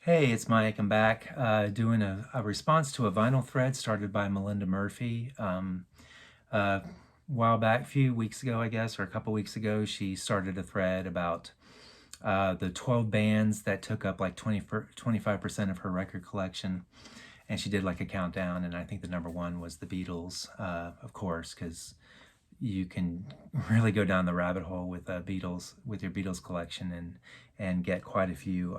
Hey, it's Mike. I'm back doing a response to a vinyl thread started by Melinda Murphy. A while back, a few weeks ago, I guess, or a couple weeks ago, she started a thread about the 12 bands that took up like 25% of her record collection. And she did like a countdown, and I think the number one was the Beatles, of course, because you can really go down the rabbit hole with Beatles, with your Beatles collection, and get quite a few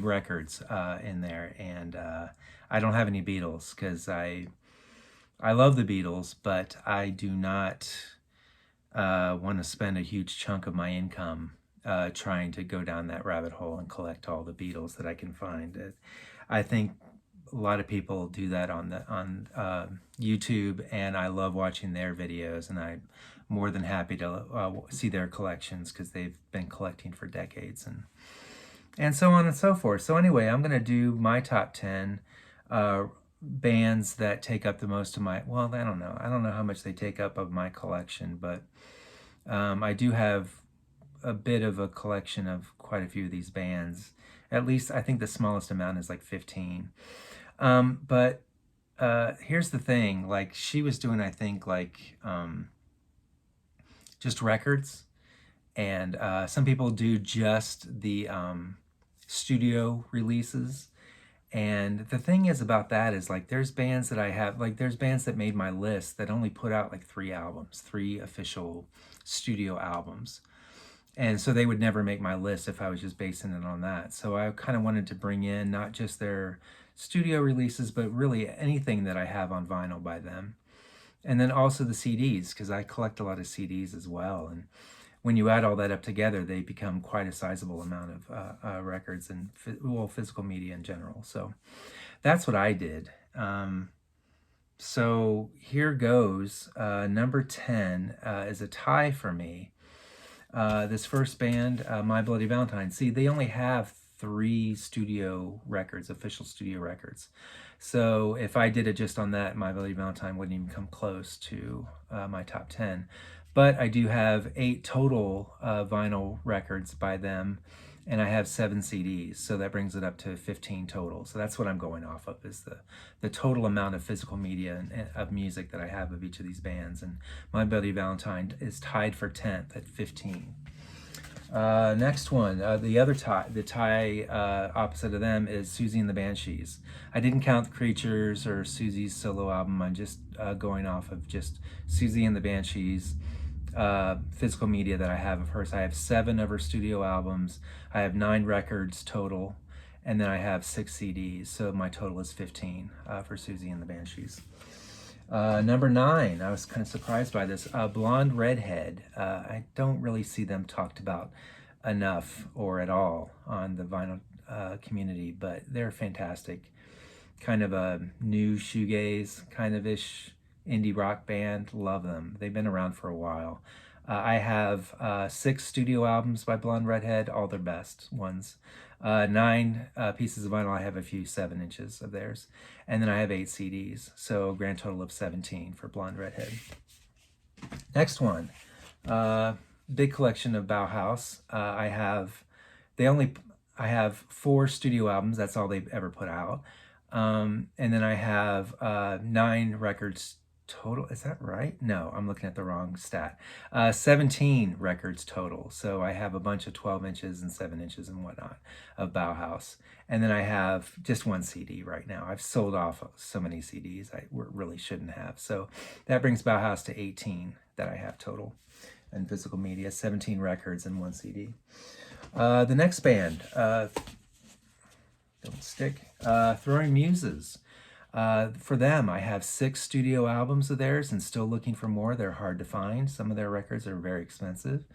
records in there, and I don't have any Beatles because I love the Beatles, but I do not want to spend a huge chunk of my income trying to go down that rabbit hole and collect all the Beatles that I can find. I think a lot of people do that on YouTube, and I love watching their videos, and I'm more than happy to see their collections because they've been collecting for decades, and so on and so forth. So anyway, I'm going to do my top 10 bands that take up the most of my, well, I don't know. I don't know how much they take up of my collection, but I do have a bit of a collection of quite a few of these bands. At least I think the smallest amount is like 15. But here's the thing, like she was doing, I think, like just records. And some people do just the studio releases. And the thing is about that is like there's bands that I have, like there's bands that made my list that only put out like 3 albums, 3 official studio albums. And so they would never make my list if I was just basing it on that. So I kind of wanted to bring in not just their studio releases, but really anything that I have on vinyl by them. And then also the CDs, because I collect a lot of CDs as well. And when you add all that up together, they become quite a sizable amount of records and physical media in general. So that's what I did. So here goes. Number 10 is a tie for me. This first band, My Bloody Valentine. See, they only have 3 studio records, official studio records. So if I did it just on that, My Bloody Valentine wouldn't even come close to my top 10. But I do have 8 total vinyl records by them, and I have 7 CDs, so that brings it up to 15 total. So that's what I'm going off of, is the total amount of physical media and of music that I have of each of these bands. And My Bloody Valentine is tied for 10th at 15. Next one, the tie opposite of them is Susie and the Banshees. I didn't count the Creatures or Susie's solo album. I'm just going off of just Susie and the Banshees physical media that I have of hers. I have 7 of her studio albums. I have 9 records total, and then I have 6 CDs. So my total is 15 for Susie and the Banshees. Number 9, I was kind of surprised by this. Blonde Redhead. I don't really see them talked about enough or at all on the vinyl community, but they're fantastic. Kind of a new shoegaze kind of ish indie rock band. Love them. They've been around for a while. I have 6 studio albums by Blonde Redhead, all their best ones. 9 pieces of vinyl. I have a few 7 inches of theirs. And then I have 8 CDs. So a grand total of 17 for Blonde Redhead. Next one. Big collection of Bauhaus. I have 4 studio albums. That's all they've ever put out. And then I have 9 records total. Is that right? No, I'm looking at the wrong stat. 17 records total. So I have a bunch of 12 inches and 7 inches and whatnot of Bauhaus. And then I have just 1 CD right now. I've sold off so many CDs I really shouldn't have. So that brings Bauhaus to 18 that I have total in physical media, 17 records and 1 CD. The next band, don't stick, Throwing Muses. For them, I have 6 studio albums of theirs and still looking for more. They're hard to find. Some of their records are very expensive.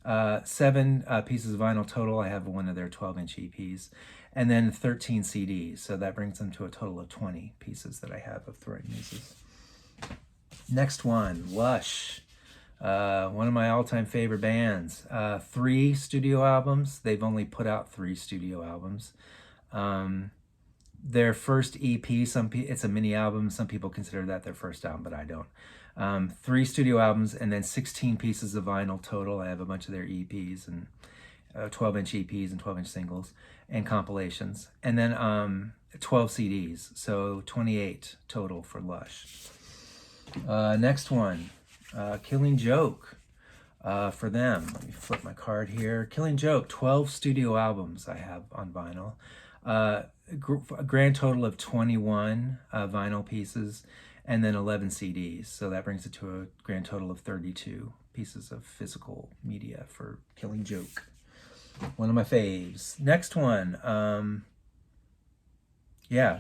7 pieces of vinyl total. I have 1 of their 12-inch EPs. And then 13 CDs. So that brings them to a total of 20 pieces that I have of Throwing Muses. Next one, Lush. One of my all-time favorite bands. 3 studio albums. They've only put out 3 studio albums. Their first EP, it's a mini album. Some people consider that their first album, but I don't. 3 studio albums and then 16 pieces of vinyl total. I have a bunch of their EPs, and 12-inch EPs and 12-inch singles and compilations, and then 12 CDs, so 28 total for Lush. Next one, Killing Joke. For them, let me flip my card here. Killing Joke, 12 studio albums I have on vinyl. A grand total of 21 vinyl pieces, and then 11 CDs. So that brings it to a grand total of 32 pieces of physical media for Killing Joke. One of my faves. Next one,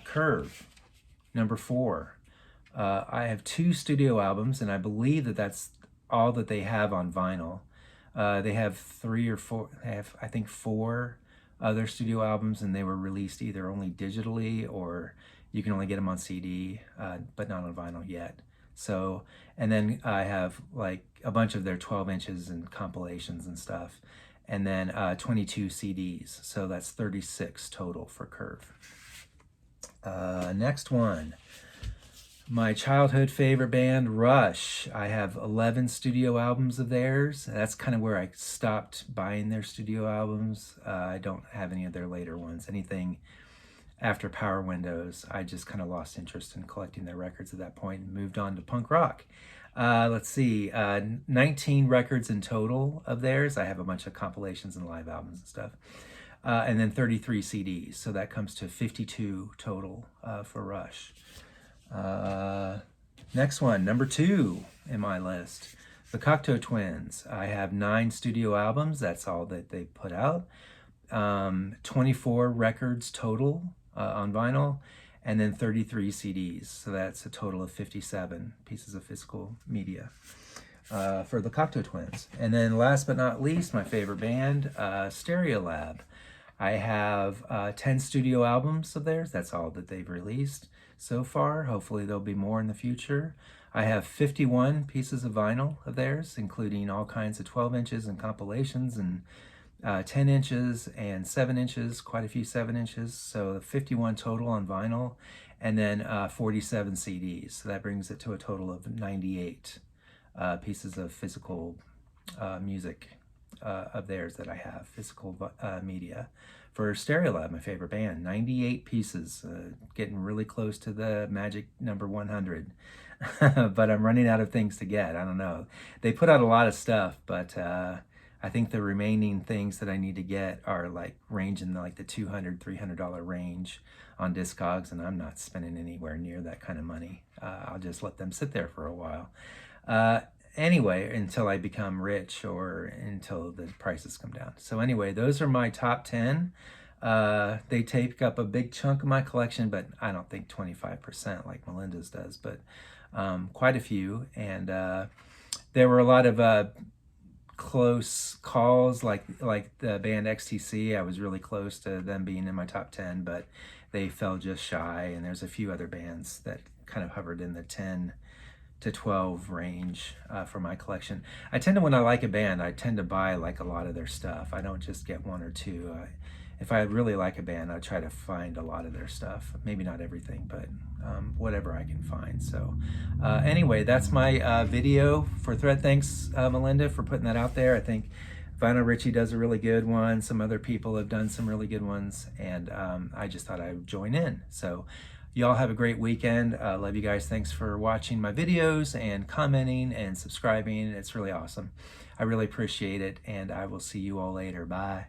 Curve, number 4. I have 2 studio albums, and I believe that that's all that they have on vinyl. They have 3 or 4, I think 4 other studio albums, and they were released either only digitally or you can only get them on CD, but not on vinyl yet. So, and then I have like a bunch of their 12 inches and compilations and stuff, and then 22 CDs. So that's 36 total for Curve. Next one, my childhood favorite band, Rush. I have 11 studio albums of theirs. That's kind of where I stopped buying their studio albums. I don't have any of their later ones. Anything after Power Windows, I just kind of lost interest in collecting their records at that point and moved on to punk rock. Let's see, 19 records in total of theirs. I have a bunch of compilations and live albums and stuff. And then 33 CDs. So that comes to 52 total for Rush. Next one, number 2 in my list, the Cocteau Twins. I have 9 studio albums. That's all that they put out. 24 records total on vinyl, and then 33 CDs. So that's a total of 57 pieces of physical media for the Cocteau Twins. And then last but not least, my favorite band, Stereolab. I have 10 studio albums of theirs. That's all that they've released so far. Hopefully there'll be more in the future. I have 51 pieces of vinyl of theirs, including all kinds of 12 inches and compilations, and 10 inches and 7 inches, quite a few 7 inches. So 51 total on vinyl, and then 47 CDs. So that brings it to a total of 98 pieces of physical music of theirs that I have, physical media. For Stereolab, my favorite band, 98 pieces, getting really close to the magic number 100. But I'm running out of things to get. I don't know. They put out a lot of stuff, but I think the remaining things that I need to get are like range in like the $200, $300 range on Discogs, and I'm not spending anywhere near that kind of money. I'll just let them sit there for a while. Anyway, until I become rich or until the prices come down. So anyway, those are my top 10. They take up a big chunk of my collection, but I don't think 25% like Melinda's does, but quite a few. And there were a lot of close calls, like the band XTC. I was really close to them being in my top 10, but they fell just shy. And there's a few other bands that kind of hovered in the 10 to 12 range for my collection. I tend to, when I like a band, I tend to buy like a lot of their stuff. I don't just get one or two. If I really like a band, I try to find a lot of their stuff. Maybe not everything, but whatever I can find. So anyway, that's my video for Thread. Thanks, Melinda, for putting that out there. I think Vinyl Richie does a really good one. Some other people have done some really good ones, and I just thought I would join in. So y'all have a great weekend. Love you guys. Thanks for watching my videos and commenting and subscribing. It's really awesome. I really appreciate it, and I will see you all later. Bye.